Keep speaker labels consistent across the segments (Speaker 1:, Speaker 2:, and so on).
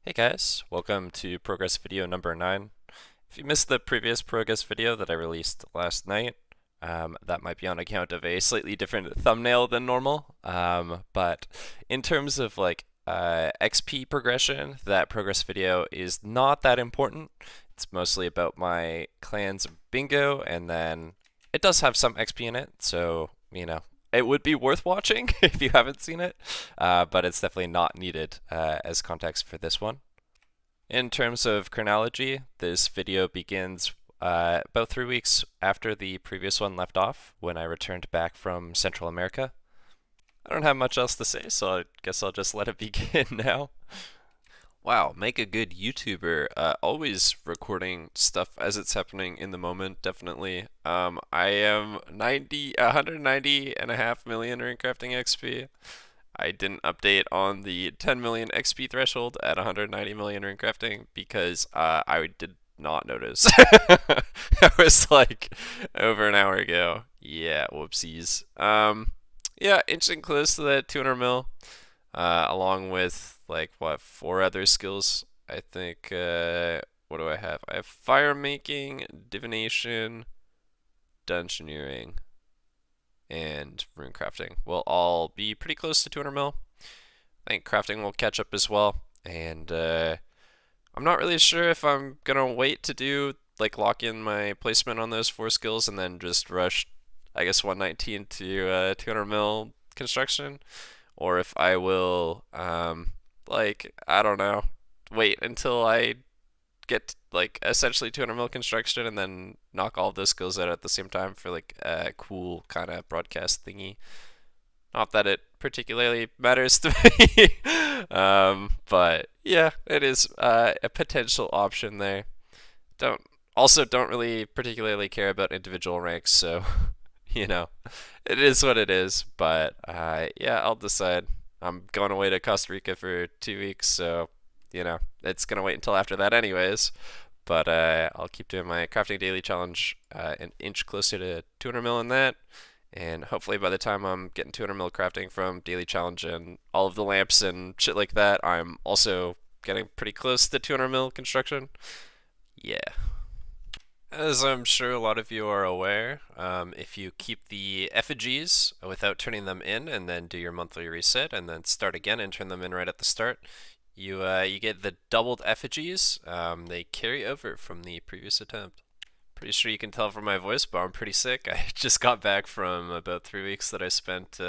Speaker 1: Hey guys, welcome to progress video number 9. If you missed the previous progress video that I released last night, that might be on account of a slightly different thumbnail than normal. But in terms of XP progression, that progress video is not that important. It's mostly about my clan's bingo, and then it does have some XP in it, so it would be worth watching if you haven't seen it, but it's definitely not needed as context for this one. In terms of chronology, this video begins about 3 weeks after the previous one left off, when I returned back from Central America. I don't have much else to say, so I guess I'll just let it begin now. Wow, make a good YouTuber. Always recording stuff as it's happening in the moment, definitely. I am 190.5 million Runecrafting XP. I didn't update on the 10 million XP threshold at 190 million Runecrafting because I did not notice. That was like over an hour ago. Yeah, whoopsies. Yeah, inching close to that 200 mil, along with four other skills. I think, what do I have? I have fire making, divination, dungeoneering, and rune crafting will all be pretty close to 200 mil. I think crafting will catch up as well, and I'm not really sure if I'm gonna wait to do lock in my placement on those four skills and then just rush, I guess 119 to 200 mil construction, or if I will I don't know, wait until I get essentially 200 mil construction and then knock all of those skills out at the same time for a cool kind of broadcast thingy. Not that it particularly matters to me, but yeah, it is a potential option there. Don't really particularly care about individual ranks, so it is what it is. But yeah, I'll decide. I'm going away to Costa Rica for 2 weeks, so it's gonna wait until after that anyways. But I'll keep doing my crafting daily challenge, an inch closer to 200 mil in that, and hopefully by the time I'm getting 200 mil crafting from daily challenge and all of the lamps and shit like that, I'm also getting pretty close to 200 mil construction. Yeah. As I'm sure a lot of you are aware, if you keep the effigies without turning them in and then do your monthly reset and then start again and turn them in right at the start, you get the doubled effigies. They carry over from the previous attempt. Pretty sure you can tell from my voice, but I'm pretty sick. I just got back from about 3 weeks that I spent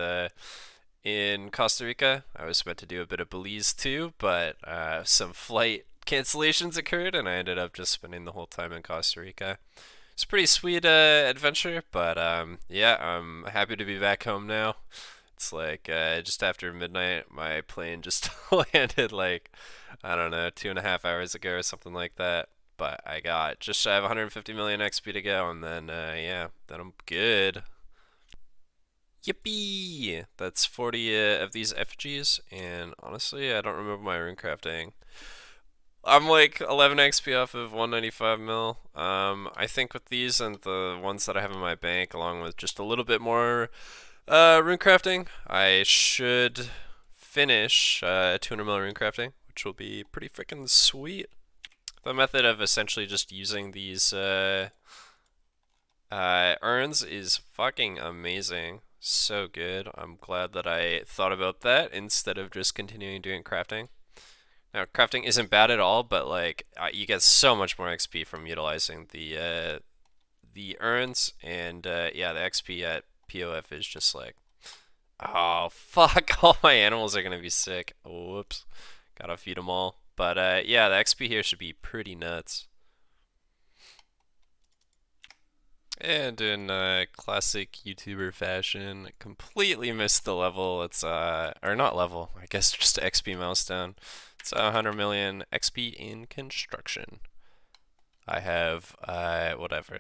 Speaker 1: in Costa Rica. I was meant to do a bit of Belize too, but some flight cancellations occurred, and I ended up just spending the whole time in Costa Rica. It's a pretty sweet adventure, but yeah, I'm happy to be back home now. It's just after midnight. My plane just landed I don't know, 2.5 hours ago or something like that. But I got just shy of 150 million XP to go, and then yeah, then I'm good. Yippee! That's 40 of these effigies, and honestly, I don't remember my rune crafting. I'm 11 XP off of 195 mil. I think with these and the ones that I have in my bank, along with just a little bit more rune crafting, I should finish 200 mil rune crafting, which will be pretty freaking sweet. The method of essentially just using these urns is fucking amazing. So good. I'm glad that I thought about that instead of just continuing doing crafting. Now, crafting isn't bad at all, but you get so much more XP from utilizing the urns, and yeah, the XP at POF is just oh fuck, all my animals are gonna be sick. Whoops, gotta feed them all. But yeah, the XP here should be pretty nuts. And in classic YouTuber fashion, completely missed the level. It's or not level, I guess just XP milestone. It's 100 million XP in construction. I have whatever,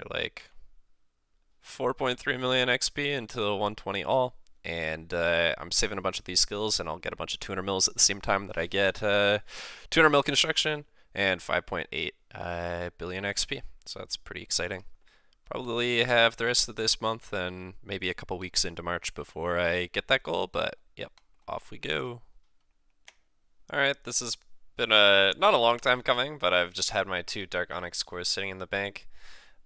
Speaker 1: 4.3 million XP until 120 all, and I'm saving a bunch of these skills, and I'll get a bunch of 200 mils at the same time that I get 200 mil construction and 5.8 billion XP. So that's pretty exciting. Probably have the rest of this month and maybe a couple weeks into March before I get that goal, but yep, off we go. Alright, this is Been not a long time coming, but I've just had my 2 Dark Onyx cores sitting in the bank.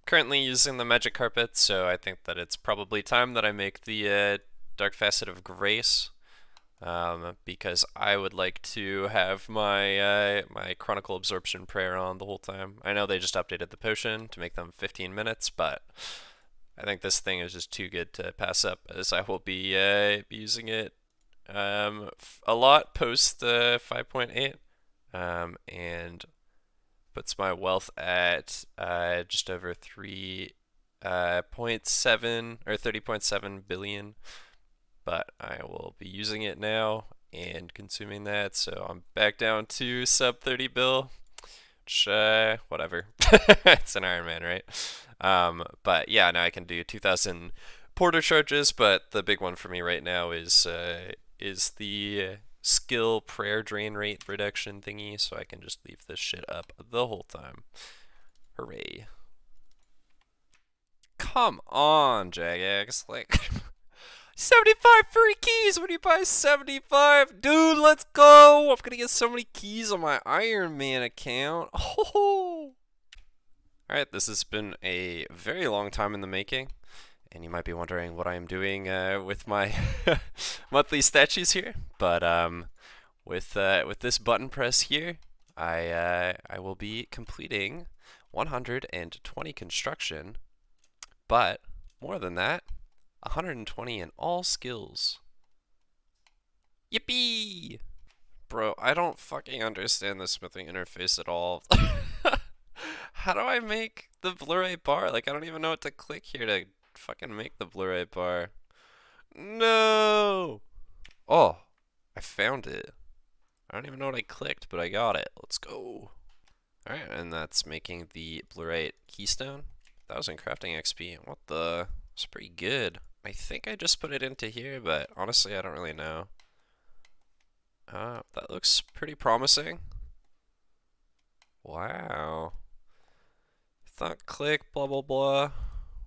Speaker 1: Currently using the Magic Carpet, so I think that it's probably time that I make the Dark Facet of Grace. Because I would like to have my Chronicle Absorption Prayer on the whole time. I know they just updated the potion to make them 15 minutes, but I think this thing is just too good to pass up, as I will be using it a lot post 5.8, and puts my wealth at just over 3.7 or 30.7 billion. But I will be using it now and consuming that, so I'm back down to sub 30 bill. Which, whatever. It's an Ironman, right? But yeah, now I can do 2,000 porter charges, but the big one for me right now is the skill prayer drain rate reduction thingy, so I can just leave this shit up the whole time. Hooray. Come on, Jagex. Like, 75 free keys when you buy 75. Dude, let's go. I'm gonna get so many keys on my Iron Man account. Oh. Alright, this has been a very long time in the making. And you might be wondering what I am doing with my monthly statues here. But with this button press here, I will be completing 120 construction. But more than that, 120 in all skills. Yippee! Bro, I don't fucking understand the smithing interface at all. How do I make the Blu-ray bar? Like, I don't even know what to click here to fucking make the Blu-ray bar. No! Oh, I found it. I don't even know what I clicked, but I got it. Let's go. Alright, and that's making the Blu-ray keystone. 1,000 crafting XP. What the? It's pretty good. I think I just put it into here, but honestly, I don't really know. That looks pretty promising. Wow. Thought click, blah blah blah.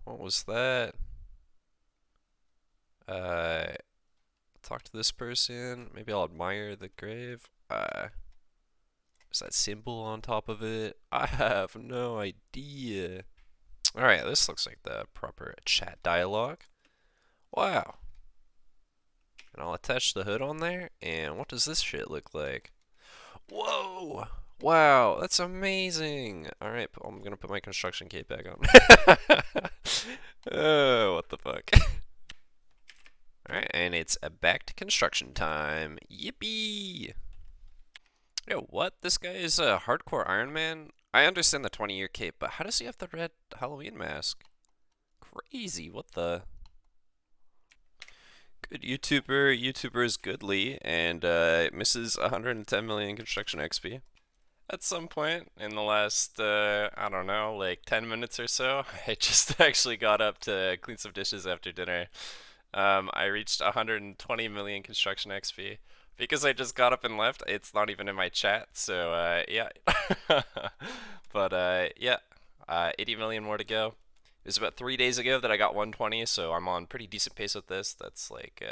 Speaker 1: What was that? Talk to this person. Maybe I'll admire the grave. Is that symbol on top of it? I have no idea. Alright, this looks like the proper chat dialogue. Wow. And I'll attach the hood on there, and what does this shit look like? Whoa! Wow, that's amazing! Alright, I'm gonna put my construction cape back on. Oh, what the fuck. Alright, and it's back to construction time. Yippee! Yo, what? This guy is a hardcore Ironman? I understand the 20-year cape, but how does he have the red Halloween mask? Crazy, what the... Good YouTuber is goodly, and misses 110 million construction XP. At some point in the last, I don't know, like 10 minutes or so, I just actually got up to clean some dishes after dinner. I reached 120 million construction XP. Because I just got up and left, it's not even in my chat, so, yeah. But, yeah, 80 million more to go. It was about 3 days ago that I got 120, so I'm on pretty decent pace with this. That's like,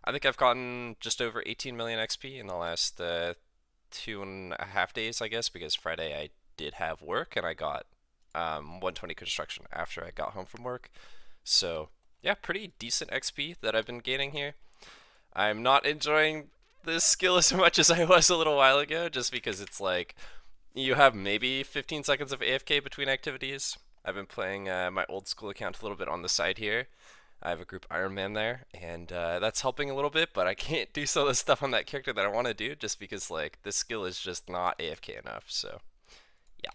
Speaker 1: I think I've gotten just over 18 million XP in the last 2.5 days, I guess, because Friday I did have work and I got 120 construction after I got home from work. So, yeah, pretty decent XP that I've been gaining here. I'm not enjoying this skill as much as I was a little while ago, just because it's like, you have maybe 15 seconds of AFK between activities. I've been playing my old school account a little bit on the side here. I have a group Ironman there, and that's helping a little bit, but I can't do some of the stuff on that character that I want to do just because, like, this skill is just not AFK enough, so, yeah.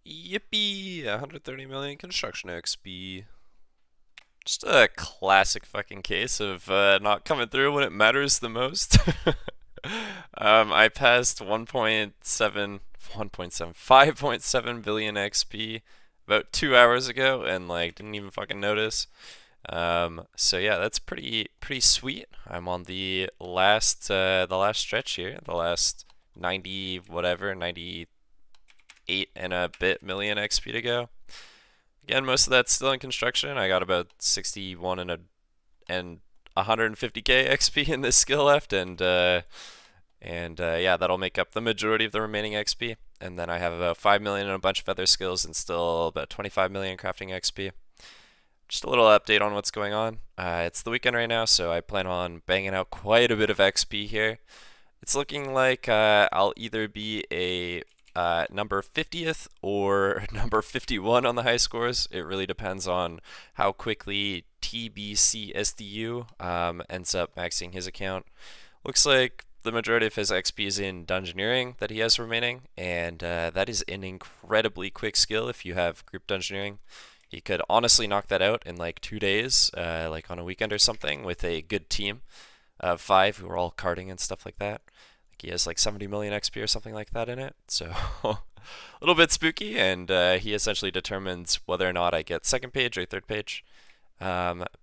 Speaker 1: Yippee! 130 million construction XP. Just a classic fucking case of not coming through when it matters the most. I passed 5.7 billion XP about 2 hours ago and like didn't even fucking notice. So yeah, that's pretty sweet. I'm on the last stretch here, the last 90 whatever 98 and a bit million XP to go. Again, most of that's still in construction. I got about 61 and 150k XP in this skill left, and And yeah, that'll make up the majority of the remaining XP. And then I have about 5 million and a bunch of other skills and still about 25 million crafting XP. Just a little update on what's going on. It's the weekend right now, so I plan on banging out quite a bit of XP here. It's looking like I'll either be a number 50th or number 51 on the high scores. It really depends on how quickly TBCSDU ends up maxing his account. Looks like the majority of his XP is in Dungeoneering that he has remaining, and that is an incredibly quick skill if you have group Dungeoneering. He could honestly knock that out in like 2 days, like on a weekend or something, with a good team of 5 who are all carding and stuff like that. Like he has like 70 million XP or something like that in it, so a little bit spooky, and he essentially determines whether or not I get second page or third page.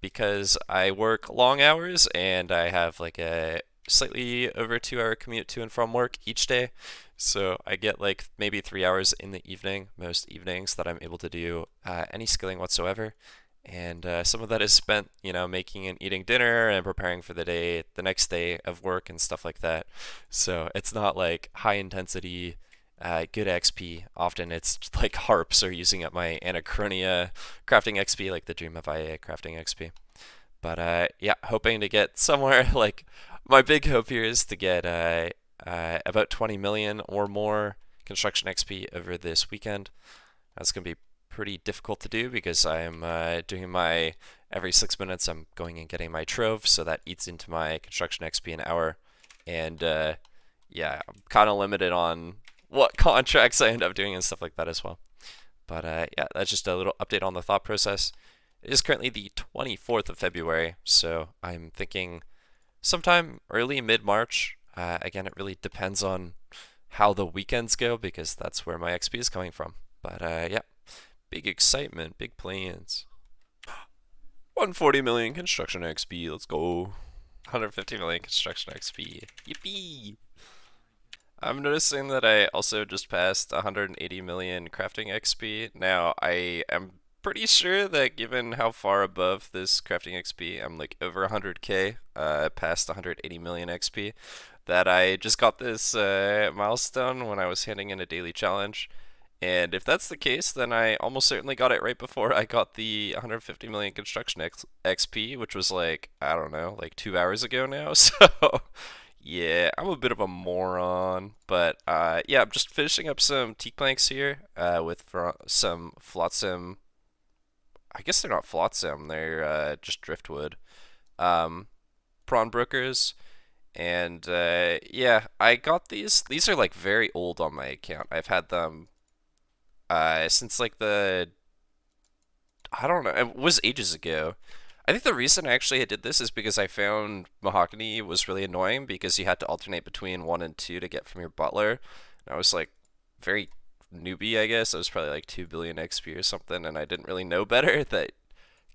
Speaker 1: Because I work long hours and I have like a slightly over 2 hour commute to and from work each day. So I get like maybe 3 hours in the evening, most evenings, that I'm able to do any skilling whatsoever. And some of that is spent, making and eating dinner and preparing for the next day of work and stuff like that. So it's not like high intensity, good XP. Often it's like harps or using up my Anachronia crafting XP, like the Dream of IA crafting XP. But yeah, hoping to get somewhere. Like my big hope here is to get about 20 million or more construction XP over this weekend. That's gonna be pretty difficult to do because I'm doing my every 6 minutes I'm going and getting my trove, so that eats into my construction XP an hour, and yeah, I'm kind of limited on what contracts I end up doing and stuff like that as well. But yeah, that's just a little update on the thought process. It is currently the 24th of February, so I'm thinking sometime early mid-March. Again, it really depends on how the weekends go because that's where my XP is coming from. But yeah, big excitement, big plans. 140 million construction XP, let's go. 150 million construction XP, yippee! I'm noticing that I also just passed 180 million crafting XP. Now, I am pretty sure that given how far above this crafting XP, I'm like over 100k, past 180 million XP, that I just got this milestone when I was handing in a daily challenge. And if that's the case, then I almost certainly got it right before I got the 150 million construction XP, which was like, I don't know, like 2 hours ago now. So yeah, I'm a bit of a moron, but yeah, I'm just finishing up some teak planks here with some flotsam. I guess they're not flotsam; they're just driftwood. Um, prawn brokers, and yeah, I got these. These are like very old on my account. I've had them since like I don't know, it was ages ago. I think the reason actually I did this is because I found Mahogany was really annoying because you had to alternate between 1 and 2 to get from your butler. And I was like very newbie, I guess. I was probably like 2 billion XP or something, and I didn't really know better that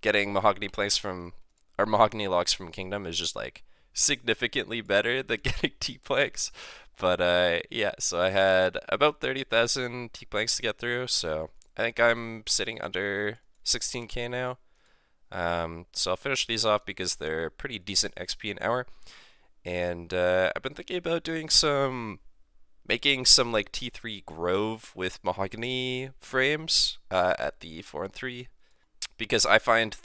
Speaker 1: getting Mahogany planks from, or Mahogany logs from Kingdom is just like significantly better than getting teak planks. But yeah, so I had about 30,000 teak planks to get through, so I think I'm sitting under 16k now. So I'll finish these off because they're pretty decent XP an hour. And I've been thinking about making some like T3 Grove with mahogany frames at the 4 and 3 because I find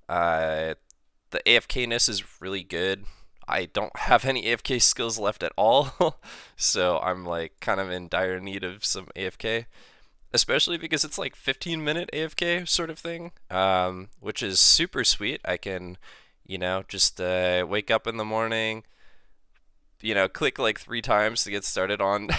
Speaker 1: uh, the AFK-ness is really good. I don't have any AFK skills left at all, so I'm like kind of in dire need of some AFK, especially because it's like 15-minute AFK sort of thing, which is super sweet. I can, just wake up in the morning, click like 3 times to get started on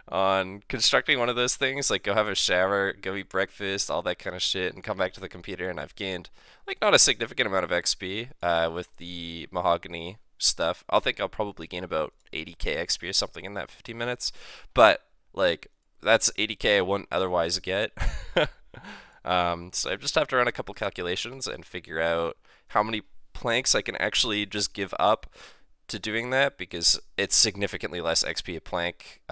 Speaker 1: on constructing one of those things, like go have a shower, go eat breakfast, all that kind of shit, and come back to the computer, and I've gained like not a significant amount of XP with the mahogany stuff. I'll probably gain about 80k XP or something in that 15 minutes, but like that's 80k I wouldn't otherwise get. So I just have to run a couple calculations and figure out how many planks I can actually just give up to doing that because it's significantly less XP a plank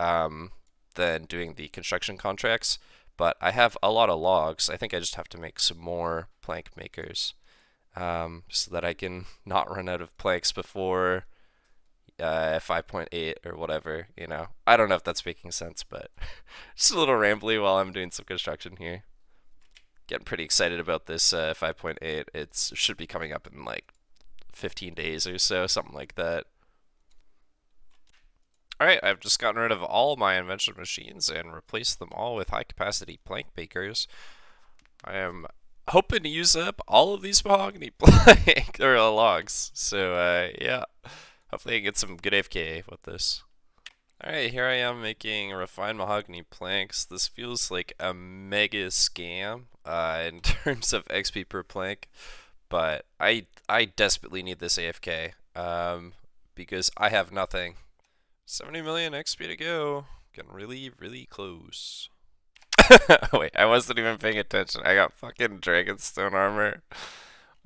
Speaker 1: than doing the construction contracts. But I have a lot of logs. I think I just have to make some more plank makers so that I can not run out of planks before 5.8 or whatever, you know. I don't know if that's making sense, but just a little rambly while I'm doing some construction here. Getting pretty excited about this 5.8. It should be coming up in like 15 days or so, something like that. Alright, I've just gotten rid of all my invention machines and replaced them all with high capacity plank makers. I am hoping to use up all of these mahogany plank or logs. So yeah, hopefully I get some good AFK with this. Alright, here I am making refined mahogany planks. This feels like a mega scam in terms of XP per plank, but I desperately need this AFK because I have nothing. 70 million XP to go. Getting really, really close. Wait, I wasn't even paying attention. I got fucking Dragonstone armor.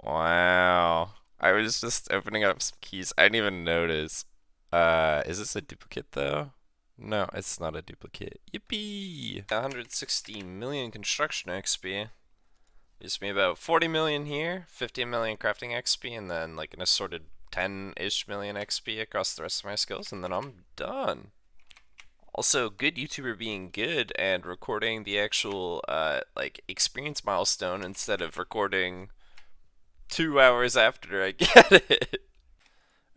Speaker 1: Wow. I was just opening up some keys. I didn't even notice. Is this a duplicate though? No, it's not a duplicate. Yippee! 160 million construction XP. Gives me about 40 million here, 50 million crafting XP, and then like an assorted 10-ish million XP across the rest of my skills, and then I'm done. Also, good YouTuber being good and recording the actual like experience milestone instead of recording 2 hours after I get it.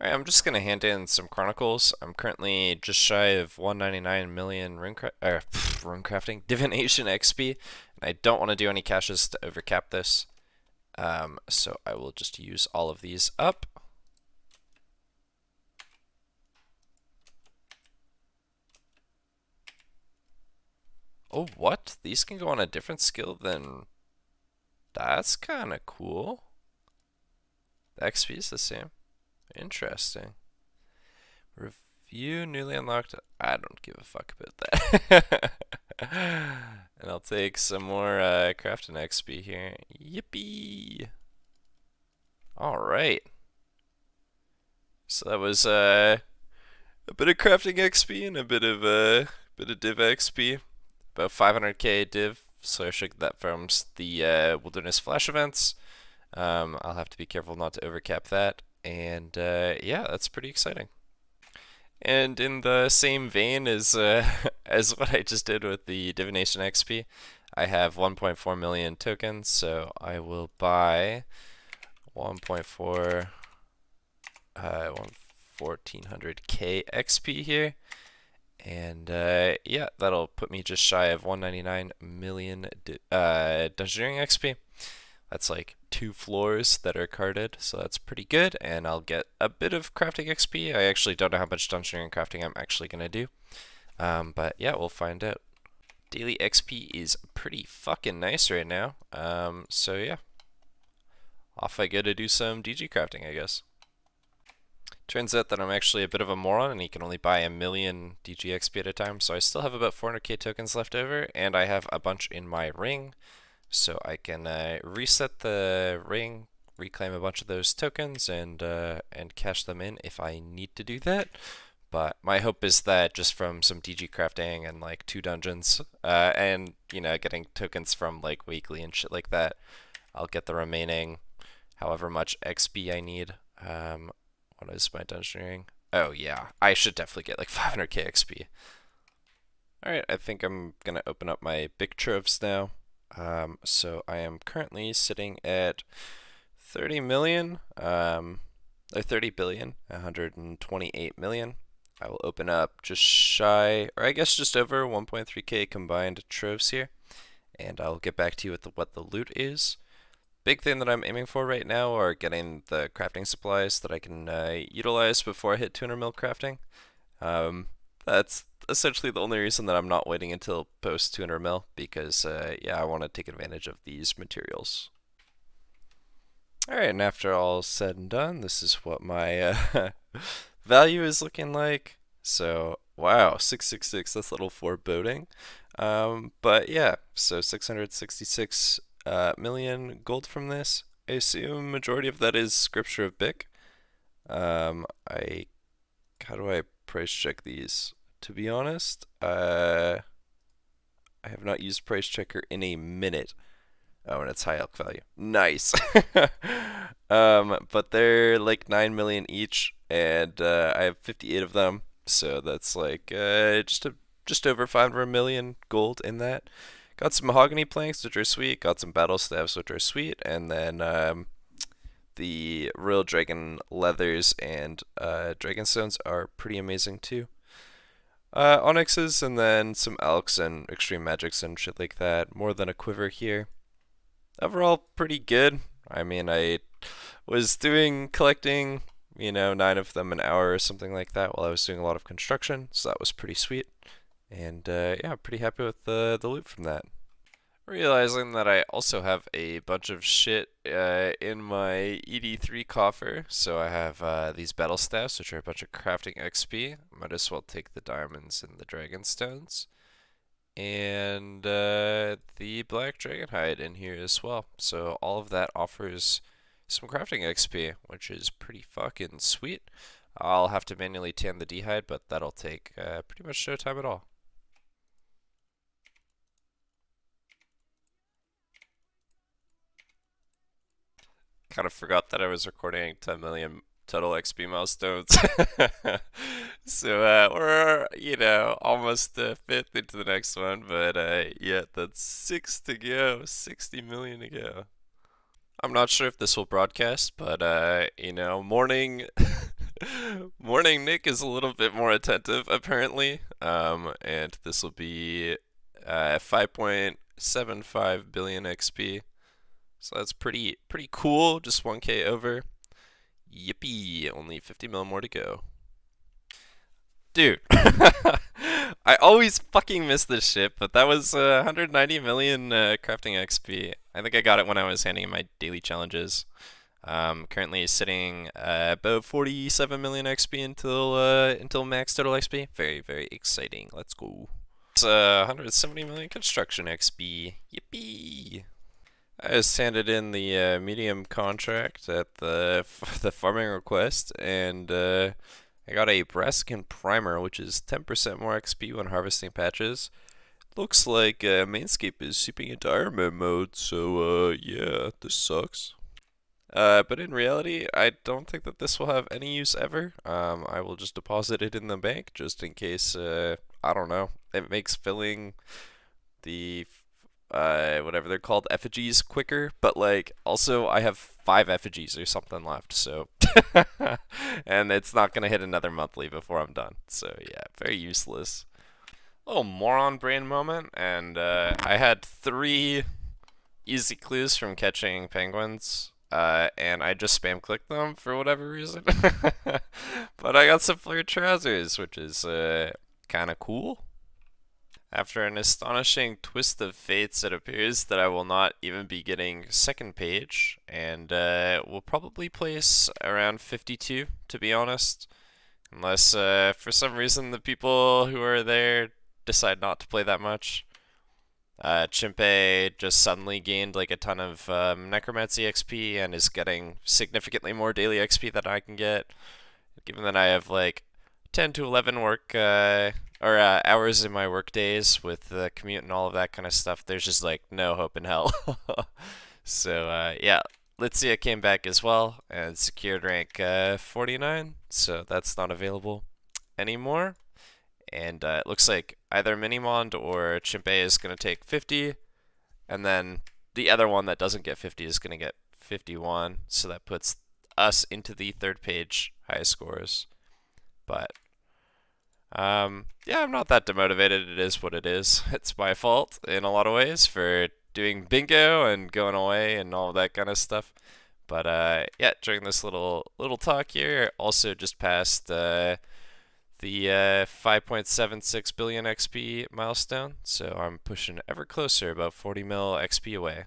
Speaker 1: Alright, I'm just gonna hand in some chronicles. I'm currently just shy of 199 million runecrafting divination XP, and I don't want to do any caches to overcap this. So I will just use all of these up. Oh, what? These can go on a different skill than... That's kind of cool. The XP is the same. Interesting. Review newly unlocked. I don't give a fuck about that. And I'll take some more crafting XP here. Yippee! Alright. So that was a bit of crafting XP and a bit of div XP. About 500k div, so I should get that from the Wilderness Flash events. I'll have to be careful not to overcap that, and yeah, that's pretty exciting. And in the same vein as as what I just did with the divination XP, I have 1.4 million tokens, so I will buy 1.4 1400k XP here. And yeah, that'll put me just shy of 199 million dungeoneering XP. That's like 2 floors that are carded, so that's pretty good. And I'll get a bit of crafting XP. I actually don't know how much dungeoneering crafting I'm actually going to do. But yeah, we'll find out. Daily XP is pretty fucking nice right now. So yeah, off I go to do some DG crafting, I guess. Turns out that I'm actually a bit of a moron and he can only buy 1 million DG XP at a time, so I still have about 400k tokens left over, and I have a bunch in my ring, so I can reset the ring, reclaim a bunch of those tokens, and cash them in if I need to do that. But my hope is that just from some DG crafting and like 2 dungeons, and you know, getting tokens from like weekly and shit like that, I'll get the remaining however much XP I need. What is my dungeoneering? Oh yeah, I should definitely get like 500k XP. Alright, I think I'm gonna open up my big troves now. So I am currently sitting at 30 million, or 30 billion, 128 million. I will open up just shy, or I guess just over 1.3k combined troves here, and I'll get back to you with what the loot is. Big thing that I'm aiming for right now are getting the crafting supplies that I can utilize before I hit 200 mil crafting. That's essentially the only reason that I'm not waiting until post 200 mil, because yeah, I want to take advantage of these materials. Alright, and after all said and done, this is what my value is looking like. So, wow, 666, that's a little foreboding. But yeah, so 666 million gold from this. I assume majority of that is Scripture of Bic. How do I price check these? To be honest, I have not used price checker in a minute. Oh, and it's high elk value. Nice. But they're like 9 million each. and I have 58 of them. So that's like just over 500 million gold in that. Got some mahogany planks, which are sweet. Got some battle staves, which are sweet, and then the real dragon leathers and dragon stones are pretty amazing too. Onyxes and then some elks and extreme magics and shit like that. More than a quiver here. Overall, pretty good. I mean, I was doing collecting, 9 of them an hour or something like that while I was doing a lot of construction, so that was pretty sweet. And yeah, pretty happy with the loot from that. Realizing that I also have a bunch of shit in my ED3 coffer. So I have these battle staffs, which are a bunch of crafting XP. Might as well take the diamonds and the dragon stones. And the black dragon hide in here as well. So all of that offers some crafting XP, which is pretty fucking sweet. I'll have to manually tan the D-hide, but that'll take pretty much no time at all. Kind of forgot that I was recording 10 million total XP milestones. So we're, almost a fifth into the next one, but yeah, that's 6 to go, 60 million to go. I'm not sure if this will broadcast, but morning morning Nick is a little bit more attentive apparently. And this will be 5.75 billion XP. So that's pretty cool. Just 1K over. Yippee! Only 50 mil more to go. Dude, I always fucking miss this shit, but that was 190 million crafting XP. I think I got it when I was handing in my daily challenges. Currently sitting about 47 million XP until max total XP. Very, very exciting. Let's go. It's 170 million construction XP. Yippee! I just handed in the medium contract at the farming request, and I got a Braskin primer, which is 10% more XP when harvesting patches. Looks like Mainscape is sweeping into Ironman mode, so yeah, this sucks. But in reality, I don't think that this will have any use ever. I will just deposit it in the bank just in case, I don't know, it makes filling the whatever they're called, effigies quicker, but like also I have 5 effigies or something left, so and it's not gonna hit another monthly before I'm done. So yeah, very useless. Little moron brain moment, and I had 3 easy clues from catching penguins. And I just spam clicked them for whatever reason. But I got some flared trousers, which is kind of cool. After an astonishing twist of fates, it appears that I will not even be getting second page, and will probably place around 52, to be honest. Unless, for some reason, the people who are there decide not to play that much. Chimpe just suddenly gained like a ton of Necromancy XP and is getting significantly more daily XP than I can get. Given that I have like 10 to 11 work or hours in my work days with the commute and all of that kind of stuff, there's just like no hope in hell. So yeah, Litzia came back as well and secured rank 49, so that's not available anymore. And it looks like either Minimond or Chimpe is going to take 50, and then the other one that doesn't get 50 is going to get 51, so that puts us into the third page highest scores. But yeah, I'm not that demotivated. It is what it is. It's my fault in a lot of ways for doing bingo and going away and all of that kind of stuff. But yeah, during this little talk here, also just passed the 5.76 billion XP milestone, so I'm pushing ever closer, about 40 mil XP away.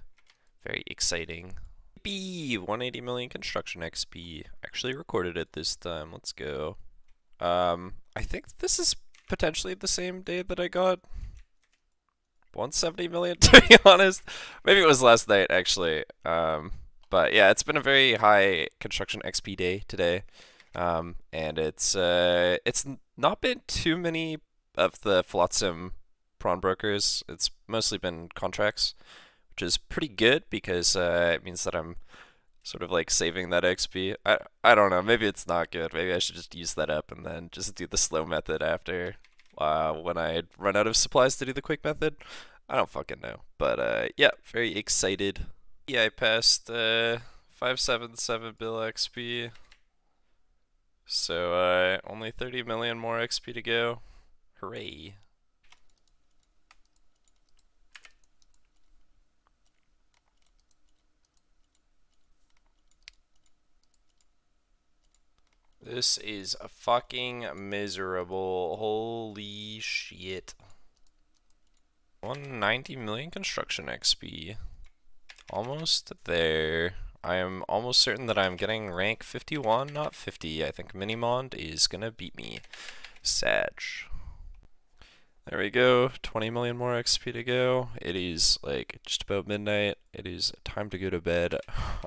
Speaker 1: Very exciting. B 180 million construction XP. Actually recorded it this time. Let's go. I think this is potentially the same day that I got 170 million, to be honest. Maybe it was last night, actually. But yeah, it's been a very high construction XP day today. And it's not been too many of the Flotsam prawn brokers. It's mostly been contracts, which is pretty good because it means that I'm Sort of like saving that XP. I don't know. Maybe it's not good. Maybe I should just use that up and then just do the slow method after when I run out of supplies to do the quick method. I don't fucking know. But yeah, very excited. Yeah, I passed 577 bill XP. So only 30 million more XP to go. Hooray. This is a fucking miserable. Holy shit. 190 million construction XP. Almost there. I am almost certain that I'm getting rank 51, not 50. I think Minimond is gonna beat me. Sag. There we go. 20 million more XP to go. It is like just about midnight. It is time to go to bed.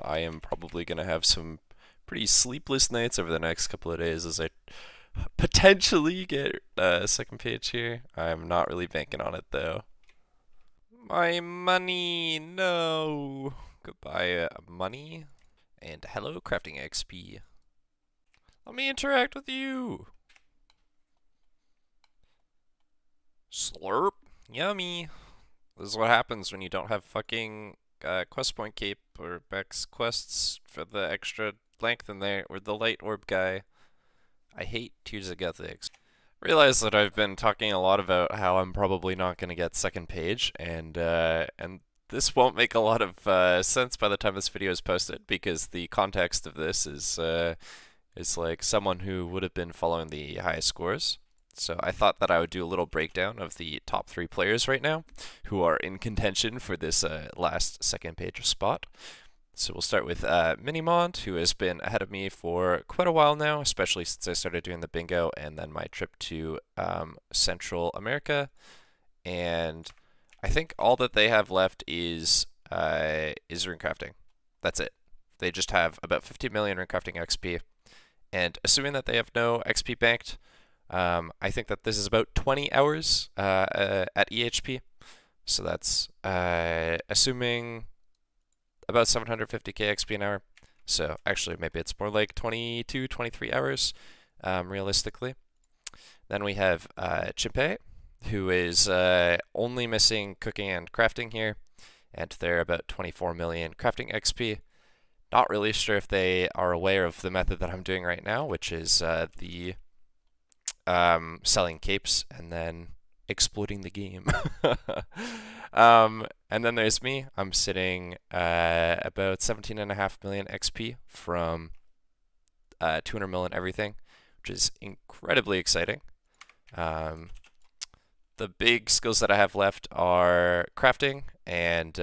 Speaker 1: I am probably gonna have some pretty sleepless nights over the next couple of days as I potentially get a second page here. I'm not really banking on it though. My money, no. Goodbye, money. And hello, crafting XP. Let me interact with you. Slurp. Yummy. This is what happens when you don't have fucking quest point cape or Bex quests for the extra length in there, or the light orb guy. I hate Tears of Gothics. Realize that I've been talking a lot about how I'm probably not going to get second page, and this won't make a lot of sense by the time this video is posted, because the context of this is like someone who would have been following the highest scores. So I thought that I would do a little breakdown of the top 3 players right now who are in contention for this last second page spot. So we'll start with Minimond, who has been ahead of me for quite a while now, especially since I started doing the bingo and then my trip to Central America. And I think all that they have left is runecrafting. That's it. They just have about 50 million runecrafting XP. And assuming that they have no XP banked, I think that this is about 20 hours at EHP. So that's assuming about 750k XP an hour. So actually, maybe it's more like 22, 23 hours, realistically. Then we have Chimpe, who is only missing cooking and crafting here, and they're about 24 million crafting XP. Not really sure if they are aware of the method that I'm doing right now, which is the selling capes and then exploiting the game. And then there's me. I'm sitting about 17.5 million XP from 200 million everything, which is incredibly exciting. The big skills that I have left are crafting and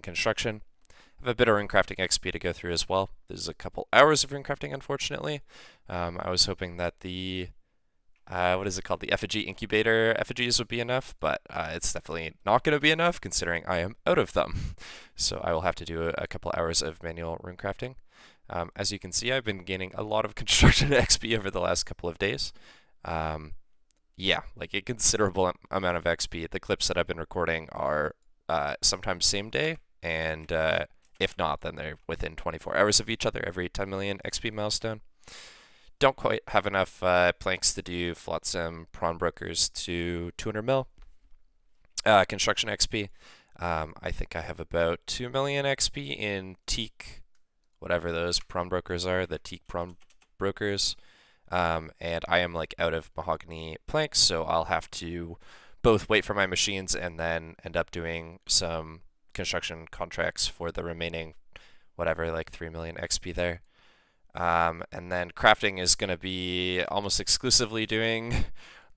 Speaker 1: construction. I have a bit of runecrafting XP to go through as well. There's a couple hours of runecrafting, unfortunately. I was hoping that the what is it called? The effigy incubator effigies would be enough, but it's definitely not going to be enough considering I am out of them. So I will have to do a couple hours of manual runecrafting. As you can see, I've been gaining a lot of construction XP over the last couple of days. Yeah, like a considerable amount of XP. The clips that I've been recording are sometimes same day, and if not, then they're within 24 hours of each other, every 10 million XP milestone. Don't quite have enough planks to do Flotsam Prawn Brokers to 200 mil. Construction XP. I think I have about 2 million XP in teak, whatever those prawn brokers are, the teak prawn brokers. And I am like out of mahogany planks, so I'll have to both wait for my machines and then end up doing some construction contracts for the remaining, whatever, like 3 million XP there. And then crafting is going to be almost exclusively doing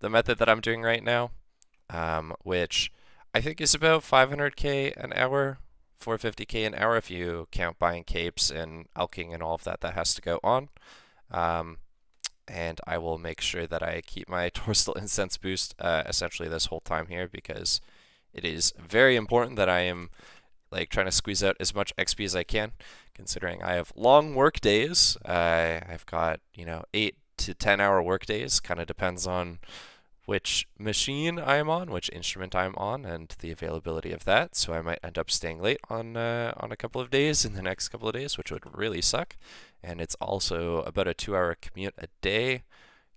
Speaker 1: the method that I'm doing right now, which I think is about 500k an hour, 450k an hour if you count buying capes and alking and all of that has to go on. And I will make sure that I keep my Torstal Incense boost essentially this whole time here, because it is very important that I am like trying to squeeze out as much XP as I can, considering I have long work days. I've got, 8 to 10 hour work days, kind of depends on which machine I am on, which instrument I'm on, and the availability of that. So I might end up staying late on a couple of days in the next couple of days, which would really suck. And it's also about a 2 hour commute a day,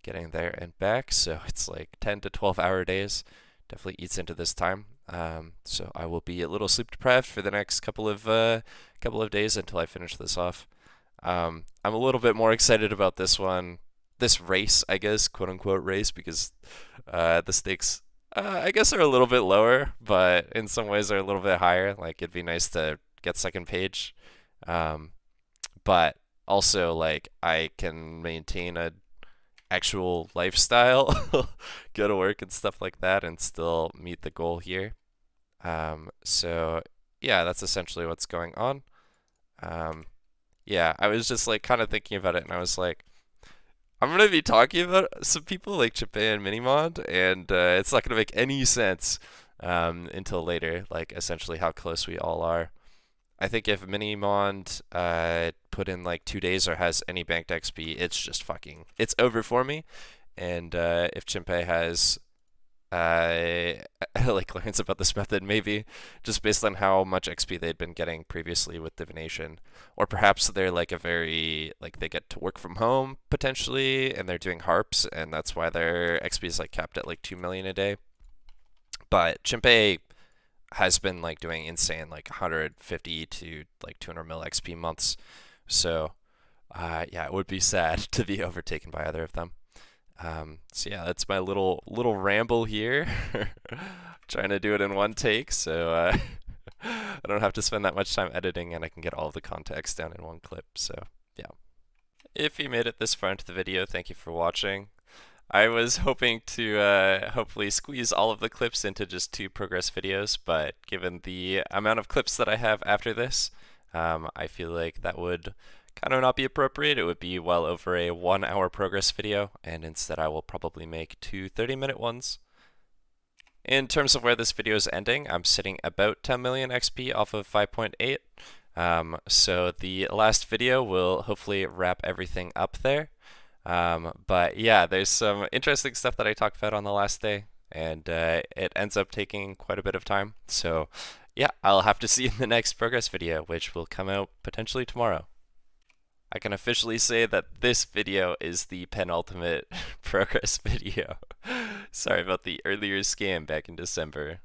Speaker 1: getting there and back. So it's like 10 to 12 hour days. Definitely eats into this time. So I will be a little sleep deprived for the next couple of days until I finish this off. I'm a little bit more excited about this race, I guess, quote unquote race, because the stakes, I guess, are a little bit lower, but in some ways are a little bit higher. Like it'd be nice to get second page, um, but also like I can maintain a actual lifestyle, go to work and stuff like that, and still meet the goal here. So yeah, that's essentially what's going on. Um, yeah, I was just like kind of thinking about it, and I was like, I'm gonna be talking about some people like Chipe and Minimond, and it's not gonna make any sense until later, like essentially how close we all are. I think if Minimond put in like 2 days or has any banked XP, it's just it's over for me. And if Chimpe has like learns about this method, maybe just based on how much XP they'd been getting previously with divination, or perhaps they're like a very like they get to work from home potentially, and they're doing harps, and that's why their XP is like capped at like 2 million a day. But Chimpe has been like doing insane like 150 to like 200 mil XP months, so yeah, it would be sad to be overtaken by either of them. So yeah, that's my little ramble here. Trying to do it in one take, so I don't have to spend that much time editing, and I can get all of the context down in one clip. So yeah. If you made it this far into the video, thank you for watching. I was hoping to hopefully squeeze all of the clips into just 2 progress videos, but given the amount of clips that I have after this, I feel like that would kind of not be appropriate. It would be well over a 1 hour progress video, and instead I will probably make 2 30-minute ones. In terms of where this video is ending, I'm sitting about 10 million XP off of 5.8. So the last video will hopefully wrap everything up there. But yeah, there's some interesting stuff that I talked about on the last day, and it ends up taking quite a bit of time. So yeah, I'll have to see you in the next progress video, which will come out potentially tomorrow. I can officially say that this video is the penultimate progress video. Sorry about the earlier scam back in December.